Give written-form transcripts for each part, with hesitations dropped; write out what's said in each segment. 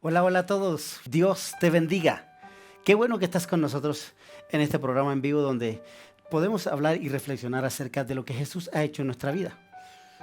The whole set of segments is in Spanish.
Hola, hola a todos. Dios te bendiga. Qué bueno que estás con nosotros en este programa en vivo donde podemos hablar y reflexionar acerca de lo que Jesús ha hecho en nuestra vida.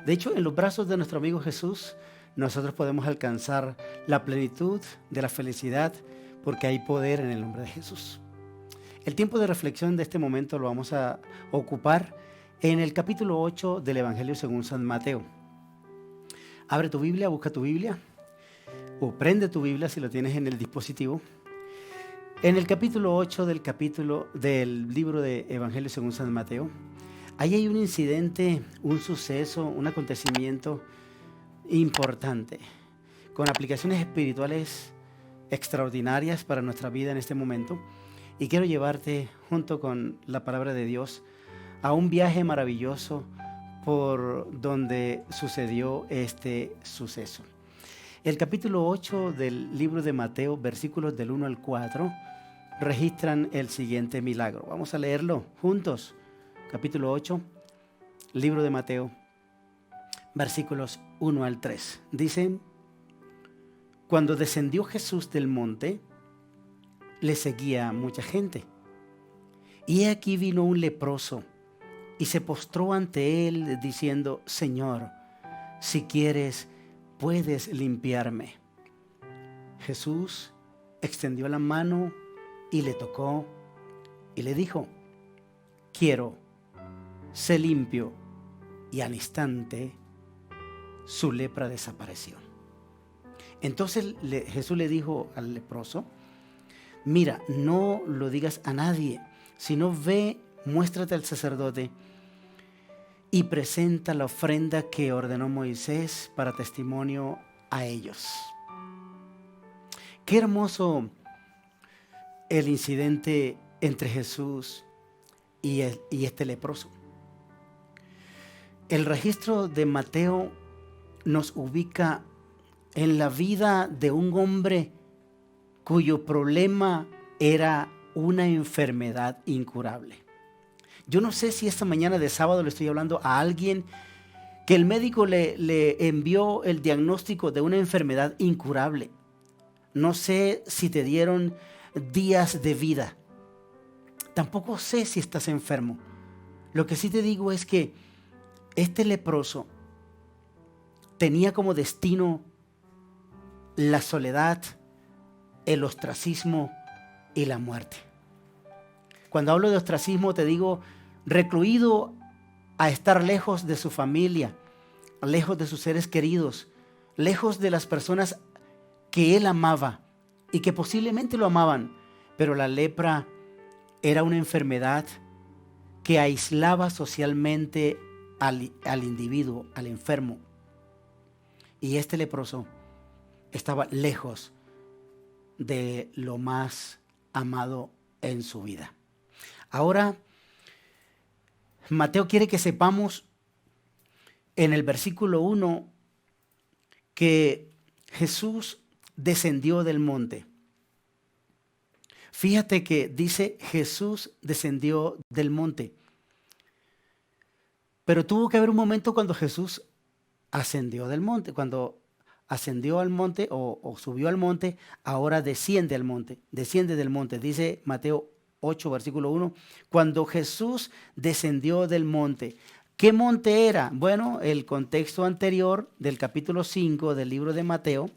De hecho, en los brazos de nuestro amigo Jesús, nosotros podemos alcanzar la plenitud de la felicidad porque hay poder en el nombre de Jesús. El tiempo de reflexión de este momento lo vamos a ocupar en el capítulo 8 del Evangelio según San Mateo. Abre tu Biblia, busca tu Biblia o prende tu Biblia si lo tienes en el dispositivo. En el capítulo 8 del libro de Evangelio según San Mateo, ahí hay un incidente, un suceso, un acontecimiento importante, con aplicaciones espirituales extraordinarias para nuestra vida en este momento. Y quiero llevarte, junto con la palabra de Dios, a un viaje maravilloso por donde sucedió este suceso. El capítulo 8 del libro de Mateo, versículos del 1 al 4, registran el siguiente milagro. Vamos a leerlo juntos. Capítulo 8, libro de Mateo, versículos 1 al 3. Dice: Cuando descendió Jesús del monte, le seguía mucha gente. Y he aquí vino un leproso y se postró ante él diciendo: Señor, si quieres, puedes limpiarme. Jesús extendió la mano y le tocó y le dijo: quiero, sé limpio. Y al instante su lepra desapareció. Entonces Jesús le dijo al leproso: mira, no lo digas a nadie, sino ve, muéstrate al sacerdote y presenta la ofrenda que ordenó Moisés para testimonio a ellos. Qué hermoso el incidente entre Jesús y este leproso. El registro de Mateo nos ubica en la vida de un hombre cuyo problema era una enfermedad incurable. Yo no sé si esta mañana de sábado le estoy hablando a alguien que el médico le envió el diagnóstico de una enfermedad incurable. No sé si te dieron días de vida. Tampoco sé si estás enfermo. Lo que sí te digo es que este leproso tenía como destino la soledad, el ostracismo y la muerte. Cuando hablo de ostracismo te digo recluido a estar lejos de su familia, lejos de sus seres queridos, lejos de las personas que él amaba y que posiblemente lo amaban, pero la lepra era una enfermedad que aislaba socialmente al individuo, al enfermo. Y este leproso estaba lejos de lo más amado en su vida. Ahora, Mateo quiere que sepamos en el versículo 1 que Jesús descendió del monte. Fíjate que dice Jesús descendió del monte. Pero tuvo que haber un momento cuando Jesús ascendió del monte. Cuando ascendió al monte o subió al monte, ahora desciende al monte, desciende del monte. Dice Mateo 8, versículo 1, cuando Jesús descendió del monte. ¿Qué monte era? Bueno, el contexto anterior del capítulo 5 del libro de Mateo,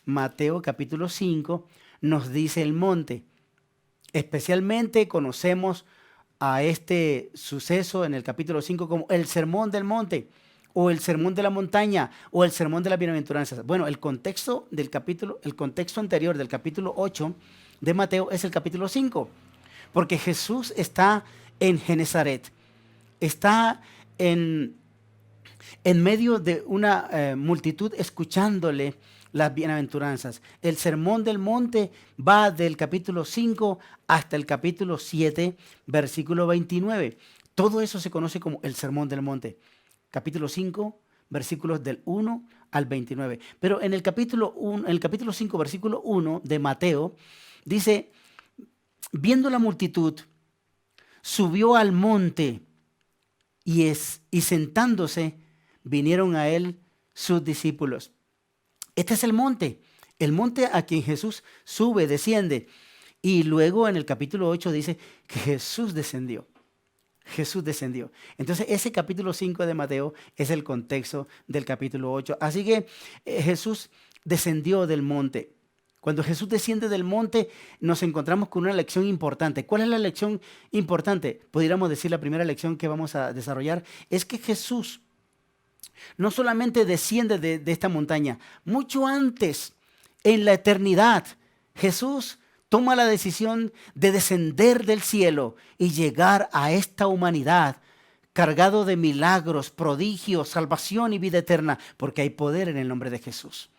Mateo capítulo 5, nos dice el monte. Especialmente conocemos a este suceso en el capítulo 5 como el sermón del monte, o el sermón de la montaña, o el sermón de las bienaventuranzas. Bueno, el contexto anterior del capítulo 8 de Mateo es el capítulo 5, porque Jesús está en Genezaret, está en medio de una multitud escuchándole las bienaventuranzas. El sermón del monte va del capítulo 5 hasta el capítulo 7, versículo 29. Todo eso se conoce como el sermón del monte. Capítulo 5, versículos del 1 al 29. Pero en el capítulo 5, versículo 1 de Mateo, dice: viendo la multitud, subió al monte y sentándose, vinieron a él sus discípulos. Este es el monte. El monte a quien Jesús sube, desciende. Y luego en el capítulo 8 dice que Jesús descendió. Jesús descendió. Entonces ese capítulo 5 de Mateo es el contexto del capítulo 8. Así que Jesús descendió del monte. Cuando Jesús desciende del monte nos encontramos con una lección importante. ¿Cuál es la lección importante? Pudiéramos decir la primera lección que vamos a desarrollar es que Jesús no solamente desciende de esta montaña, mucho antes, en la eternidad, Jesús toma la decisión de descender del cielo y llegar a esta humanidad cargado de milagros, prodigios, salvación y vida eterna, porque hay poder en el nombre de Jesús.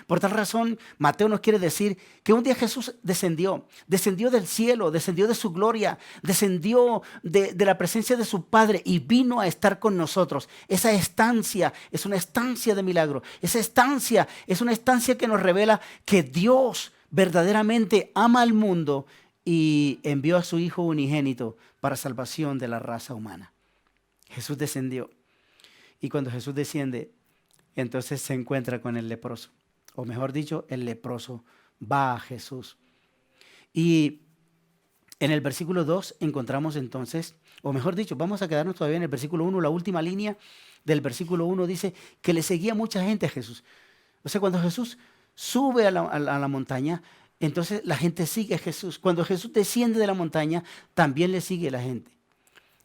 Por tal razón, Mateo nos quiere decir que un día Jesús descendió del cielo, descendió de su gloria, descendió de la presencia de su Padre y vino a estar con nosotros. Esa estancia es una estancia de milagro. Esa estancia es una estancia que nos revela que Dios verdaderamente ama al mundo y envió a su Hijo unigénito para salvación de la raza humana. Jesús descendió. Y cuando Jesús desciende, entonces se encuentra con el leproso. O mejor dicho, el leproso va a Jesús. Y en el versículo 2 encontramos entonces, o mejor dicho, vamos a quedarnos todavía en el versículo 1, la última línea del versículo 1 dice que le seguía mucha gente a Jesús. O sea, cuando Jesús sube a la montaña, entonces la gente sigue a Jesús. Cuando Jesús desciende de la montaña, también le sigue la gente.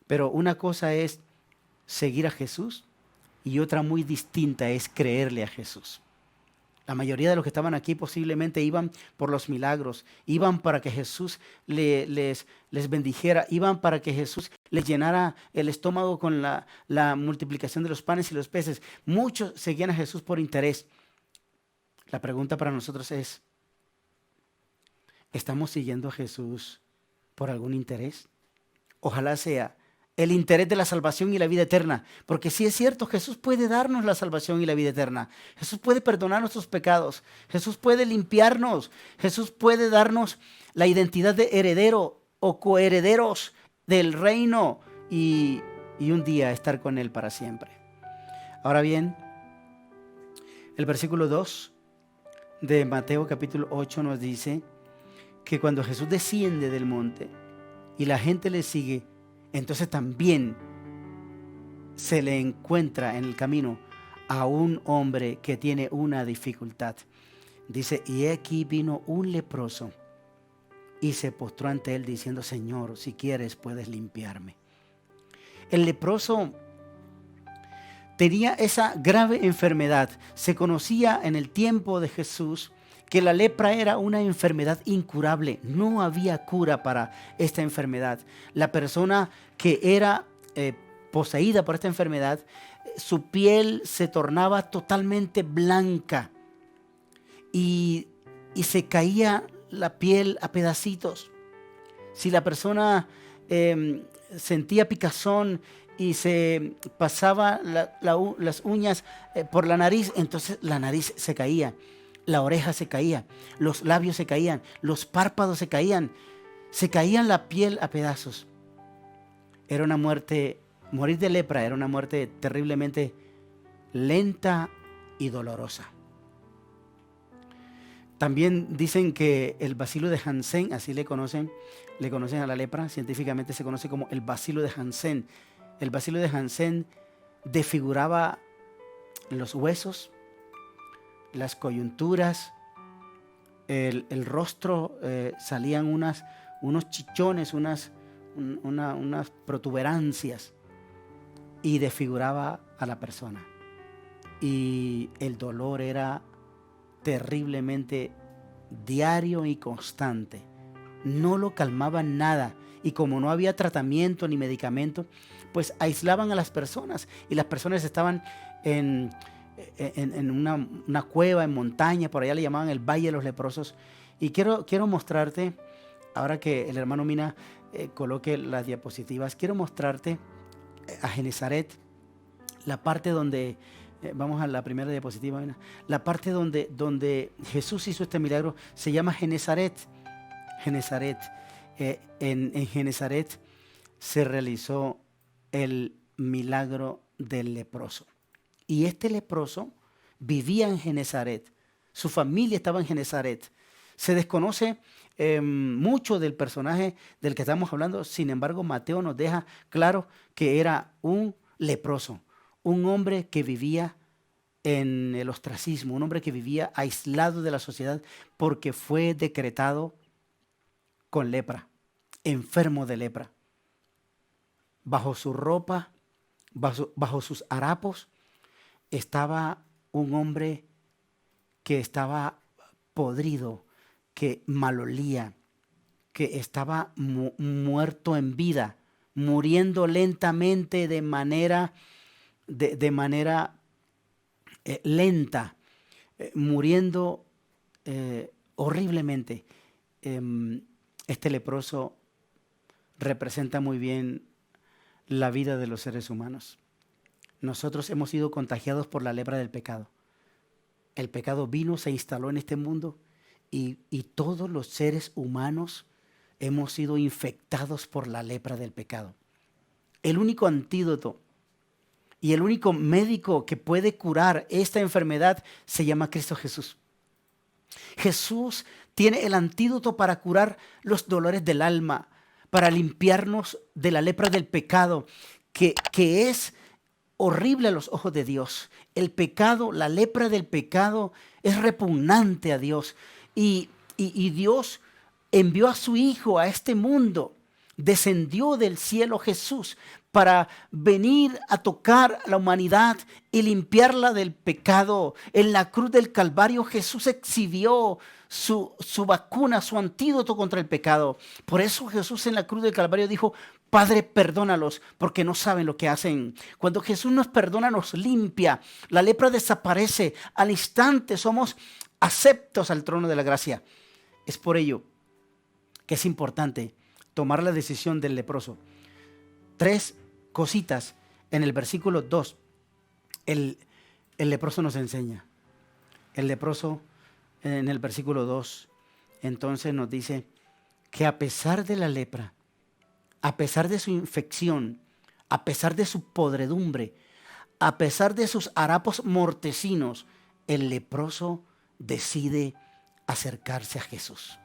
Pero una cosa es seguir a Jesús y otra muy distinta es creerle a Jesús. La mayoría de los que estaban aquí posiblemente iban por los milagros, iban para que Jesús les bendijera, iban para que Jesús les llenara el estómago con la multiplicación de los panes y los peces. Muchos seguían a Jesús por interés. La pregunta para nosotros es, ¿estamos siguiendo a Jesús por algún interés? Ojalá sea el interés de la salvación y la vida eterna. Porque sí es cierto, Jesús puede darnos la salvación y la vida eterna. Jesús puede perdonar nuestros pecados. Jesús puede limpiarnos. Jesús puede darnos la identidad de heredero o coherederos del reino y un día estar con Él para siempre. Ahora bien, el versículo 2 de Mateo capítulo 8 nos dice que cuando Jesús desciende del monte y la gente le sigue, entonces también se le encuentra en el camino a un hombre que tiene una dificultad. Dice, y aquí vino un leproso y se postró ante él diciendo, Señor, si quieres puedes limpiarme. El leproso tenía esa grave enfermedad. Se conocía en el tiempo de Jesús que la lepra era una enfermedad incurable. No había cura para esta enfermedad. La persona que era poseída por esta enfermedad, su piel se tornaba totalmente blanca y se caía la piel a pedacitos. Si la persona sentía picazón y se pasaba las uñas por la nariz, entonces la nariz se caía. La oreja se caía, los labios se caían, los párpados se caían la piel a pedazos. Era una muerte, morir de lepra era una muerte terriblemente lenta y dolorosa. También dicen que el bacilo de Hansen, así le conocen a la lepra, científicamente se conoce como el bacilo de Hansen. El bacilo de Hansen desfiguraba los huesos, las coyunturas, el rostro, salían unos chichones, unas protuberancias y desfiguraba a la persona. Y el dolor era terriblemente diario y constante. No lo calmaba nada. Y como no había tratamiento ni medicamento, pues aislaban a las personas. Y las personas estaban en una cueva, en montaña, por allá le llamaban el Valle de los Leprosos. Y quiero mostrarte, ahora que el hermano Mina coloque las diapositivas, quiero mostrarte a Genezaret, la parte donde, vamos a la primera diapositiva, Mina, la parte donde Jesús hizo este milagro, se llama Genezaret. Genezaret. En Genezaret se realizó el milagro del leproso. Y este leproso vivía en Genezaret. Su familia estaba en Genezaret. Se desconoce mucho del personaje del que estamos hablando. Sin embargo, Mateo nos deja claro que era un leproso, un hombre que vivía en el ostracismo, un hombre que vivía aislado de la sociedad porque fue decretado con lepra, enfermo de lepra. Bajo su ropa, bajo sus harapos, estaba un hombre que estaba podrido, que malolía, que estaba muerto en vida, muriendo lentamente de manera lenta, muriendo horriblemente. Este leproso representa muy bien la vida de los seres humanos. Nosotros hemos sido contagiados por la lepra del pecado. El pecado vino, se instaló en este mundo y todos los seres humanos hemos sido infectados por la lepra del pecado. El único antídoto y el único médico que puede curar esta enfermedad se llama Cristo Jesús. Jesús tiene el antídoto para curar los dolores del alma, para limpiarnos de la lepra del pecado, que es horrible a los ojos de Dios. El pecado, la lepra del pecado es repugnante a Dios. Y Dios envió a su Hijo a este mundo, descendió del cielo Jesús para venir a tocar a la humanidad y limpiarla del pecado. En la cruz del Calvario Jesús exhibió su vacuna, su antídoto contra el pecado. Por eso Jesús en la cruz del Calvario dijo: Padre, perdónalos porque no saben lo que hacen. Cuando Jesús nos perdona, nos limpia. La lepra desaparece. Al instante somos aceptos al trono de la gracia. Es por ello que es importante tomar la decisión del leproso. 3 cositas en el versículo 2. El leproso nos enseña. El leproso en el versículo 2 entonces nos dice que a pesar de la lepra, a pesar de su infección, a pesar de su podredumbre, a pesar de sus harapos mortecinos, el leproso decide acercarse a Jesús.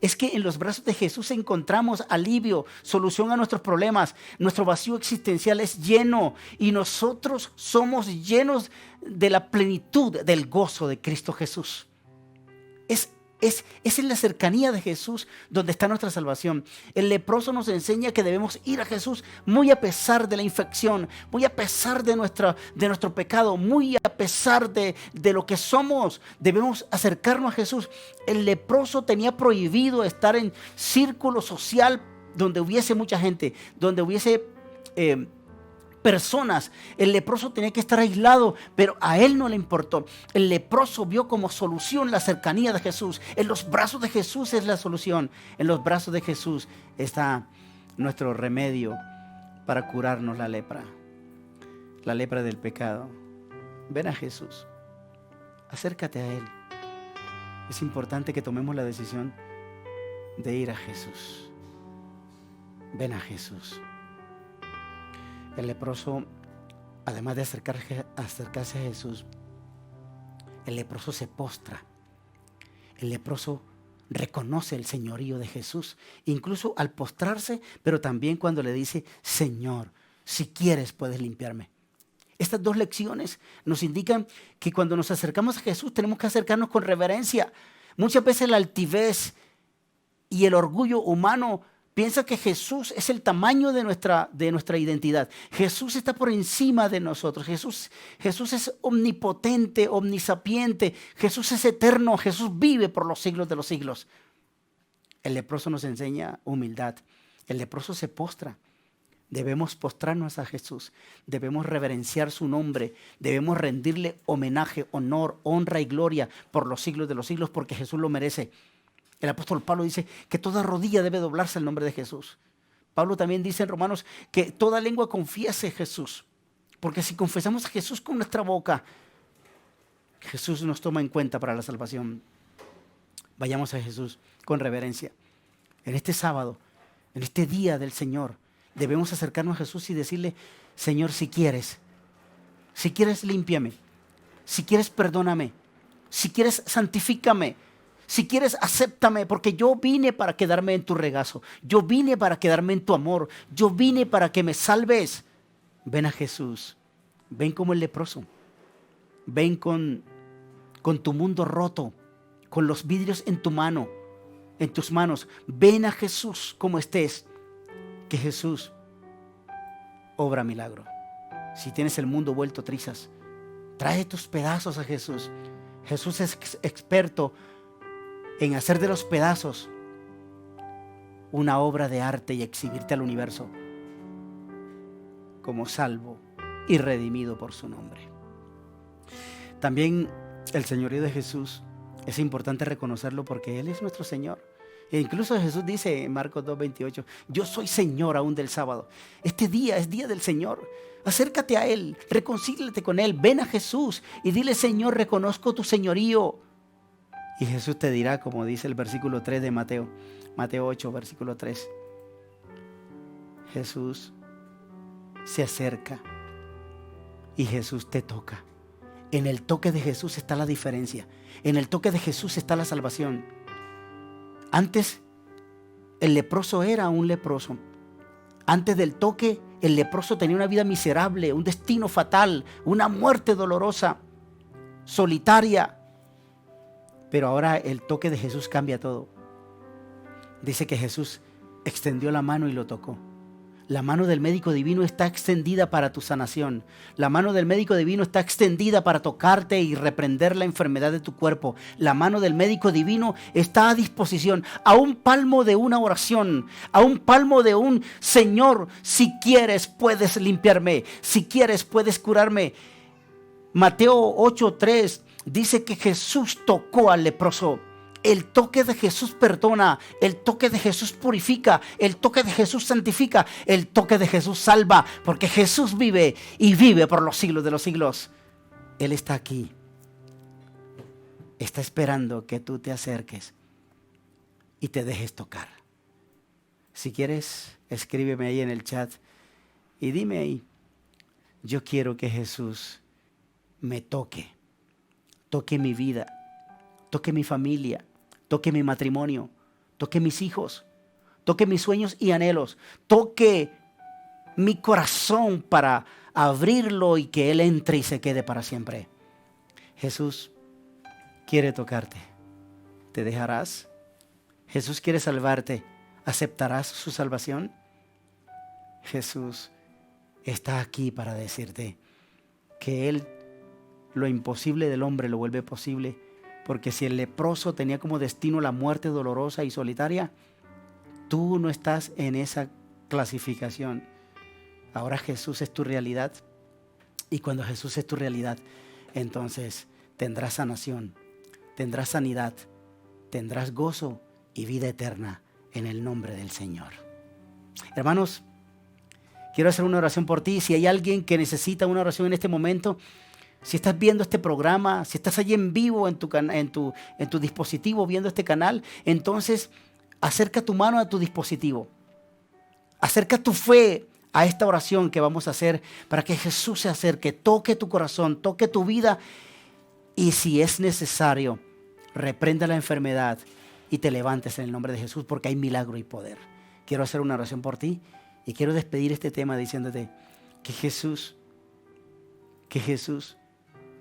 Es que en los brazos de Jesús encontramos alivio, solución a nuestros problemas. Nuestro vacío existencial es lleno y nosotros somos llenos de la plenitud del gozo de Cristo Jesús. Es en la cercanía de Jesús donde está nuestra salvación. El leproso nos enseña que debemos ir a Jesús muy a pesar de la infección, muy a pesar de nuestro pecado, muy a pesar de lo que somos. Debemos acercarnos a Jesús. El leproso tenía prohibido estar en círculo social donde hubiese mucha gente, donde hubiese personas. El leproso tenía que estar aislado, pero a él no le importó. El leproso vio como solución la cercanía de Jesús. En los brazos de Jesús es la solución. En los brazos de Jesús está nuestro remedio para curarnos la lepra del pecado. Ven a Jesús, acércate a Él. Es importante que tomemos la decisión de ir a Jesús. Ven a Jesús. El leproso, además de acercarse a Jesús, el leproso se postra. El leproso reconoce el señorío de Jesús, incluso al postrarse, pero también cuando le dice: Señor, si quieres puedes limpiarme. Estas 2 lecciones nos indican que cuando nos acercamos a Jesús tenemos que acercarnos con reverencia. Muchas veces la altivez y el orgullo humano piensa que Jesús es el tamaño de nuestra identidad. Jesús está por encima de nosotros. Jesús es omnipotente, omnisapiente. Jesús es eterno. Jesús vive por los siglos de los siglos. El leproso nos enseña humildad. El leproso se postra. Debemos postrarnos a Jesús. Debemos reverenciar su nombre. Debemos rendirle homenaje, honor, honra y gloria por los siglos de los siglos, porque Jesús lo merece. El apóstol Pablo dice que toda rodilla debe doblarse al nombre de Jesús. Pablo también dice en Romanos que toda lengua confiese a Jesús. Porque si confesamos a Jesús con nuestra boca, Jesús nos toma en cuenta para la salvación. Vayamos a Jesús con reverencia. En este sábado, en este día del Señor, debemos acercarnos a Jesús y decirle: Señor, si quieres límpiame. Si quieres, perdóname. Si quieres, santifícame. Si quieres, acéptame, porque yo vine para quedarme en tu regazo. Yo vine para quedarme en tu amor. Yo vine para que me salves. Ven a Jesús. Ven como el leproso. Ven con tu mundo roto, con los vidrios en tu mano, en tus manos. Ven a Jesús como estés. Que Jesús obra milagro. Si tienes el mundo vuelto trizas, trae tus pedazos a Jesús. Jesús es experto en hacer de los pedazos una obra de arte y exhibirte al universo como salvo y redimido por su nombre. También el señorío de Jesús es importante reconocerlo porque Él es nuestro Señor. E incluso Jesús dice en Marcos 2:28, yo soy Señor aún del sábado. Este día es día del Señor. Acércate a Él, reconcíliate con Él, ven a Jesús y dile, Señor, reconozco tu señorío. Y Jesús te dirá, como dice el versículo 3 de Mateo 8, versículo 3. Jesús se acerca y Jesús te toca. En el toque de Jesús está la diferencia. En el toque de Jesús está la salvación. Antes, el leproso era un leproso. Antes del toque, el leproso tenía una vida miserable, un destino fatal, una muerte dolorosa, solitaria. Pero ahora el toque de Jesús cambia todo. Dice que Jesús extendió la mano y lo tocó. La mano del médico divino está extendida para tu sanación. La mano del médico divino está extendida para tocarte y reprender la enfermedad de tu cuerpo. La mano del médico divino está a disposición, a un palmo de una oración, a un palmo de un Señor, si quieres puedes limpiarme, si quieres puedes curarme. Mateo 8:3 dice que Jesús tocó al leproso. El toque de Jesús perdona, el toque de Jesús purifica, el toque de Jesús santifica, el toque de Jesús salva, porque Jesús vive y vive por los siglos de los siglos. Él está aquí, está esperando que tú te acerques y te dejes tocar. Si quieres, escríbeme ahí en el chat y dime ahí, yo quiero que Jesús me toque mi vida, toque mi familia, toque mi matrimonio, toque mis hijos, toque mis sueños y anhelos, toque mi corazón para abrirlo y que Él entre y se quede para siempre. Jesús quiere tocarte. ¿Te dejarás? Jesús quiere salvarte. ¿Aceptarás su salvación? Jesús está aquí para decirte que Él lo imposible del hombre lo vuelve posible. Porque si el leproso tenía como destino la muerte dolorosa y solitaria, tú no estás en esa clasificación. Ahora Jesús es tu realidad. Y cuando Jesús es tu realidad, entonces tendrás sanación, tendrás sanidad, tendrás gozo y vida eterna en el nombre del Señor. Hermanos, quiero hacer una oración por ti. Si hay alguien que necesita una oración en este momento, si estás viendo este programa, si estás allí en vivo en tu dispositivo viendo este canal, entonces acerca tu mano a tu dispositivo. Acerca tu fe a esta oración que vamos a hacer para que Jesús se acerque, toque tu corazón, toque tu vida y si es necesario, reprenda la enfermedad y te levantes en el nombre de Jesús porque hay milagro y poder. Quiero hacer una oración por ti y quiero despedir este tema diciéndote que Jesús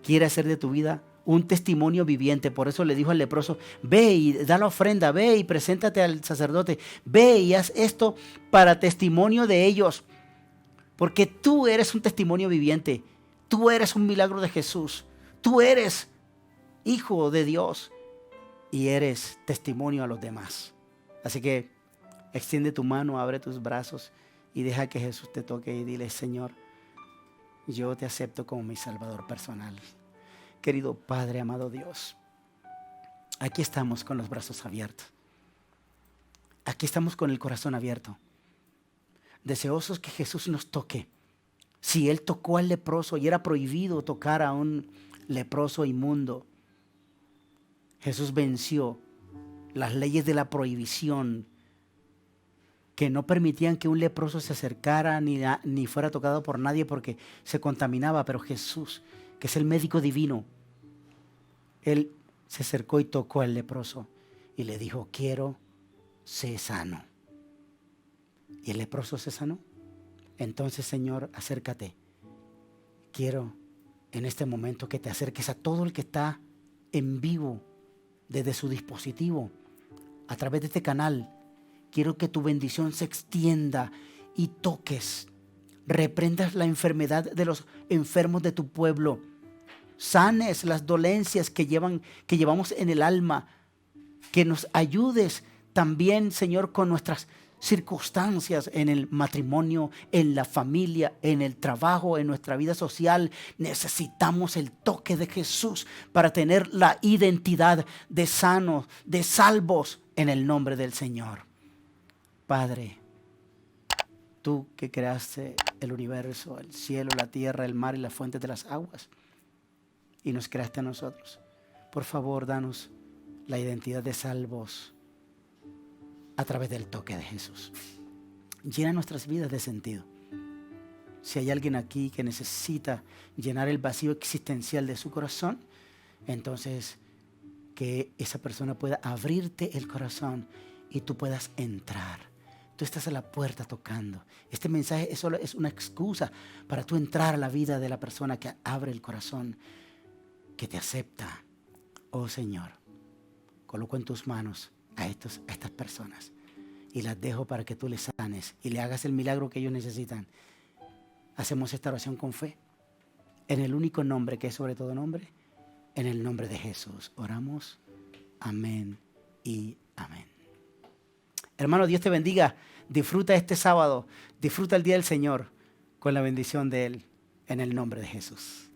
quiere hacer de tu vida un testimonio viviente. Por eso le dijo al leproso, ve y da la ofrenda, ve y preséntate al sacerdote, ve y haz esto para testimonio de ellos. Porque tú eres un testimonio viviente, tú eres un milagro de Jesús, tú eres hijo de Dios y eres testimonio a los demás. Así que extiende tu mano, abre tus brazos y deja que Jesús te toque y dile, Señor, yo te acepto como mi Salvador personal. Querido Padre, amado Dios, aquí estamos con los brazos abiertos. Aquí estamos con el corazón abierto. Deseosos que Jesús nos toque. Si Él tocó al leproso y era prohibido tocar a un leproso inmundo, Jesús venció las leyes de la prohibición que no permitían que un leproso se acercara ni fuera tocado por nadie porque se contaminaba. Pero Jesús, que es el médico divino, Él se acercó y tocó al leproso y le dijo, quiero, sé sano. Y el leproso se sanó. Entonces, Señor, acércate. Quiero en este momento que te acerques a todo el que está en vivo desde su dispositivo, a través de este canal. Quiero que tu bendición se extienda y toques, reprendas la enfermedad de los enfermos de tu pueblo, sanes las dolencias que llevamos en el alma, que nos ayudes también, Señor, con nuestras circunstancias en el matrimonio, en la familia, en el trabajo, en nuestra vida social. Necesitamos el toque de Jesús para tener la identidad de sanos, de salvos en el nombre del Señor. Padre, tú que creaste el universo, el cielo, la tierra, el mar y las fuentes de las aguas, y nos creaste a nosotros, por favor, danos la identidad de salvos a través del toque de Jesús. Llena nuestras vidas de sentido. Si hay alguien aquí que necesita llenar el vacío existencial de su corazón, entonces que esa persona pueda abrirte el corazón y tú puedas entrar. Tú estás a la puerta tocando. Este mensaje solo es una excusa para tú entrar a la vida de la persona que abre el corazón, que te acepta. Oh Señor, coloco en tus manos a estas personas y las dejo para que tú les sanes y le hagas el milagro que ellos necesitan. Hacemos esta oración con fe, en el único nombre que es sobre todo nombre, en el nombre de Jesús. Oramos. Amén y amén. Hermano, Dios te bendiga. Disfruta este sábado, disfruta el día del Señor con la bendición de Él, en el nombre de Jesús.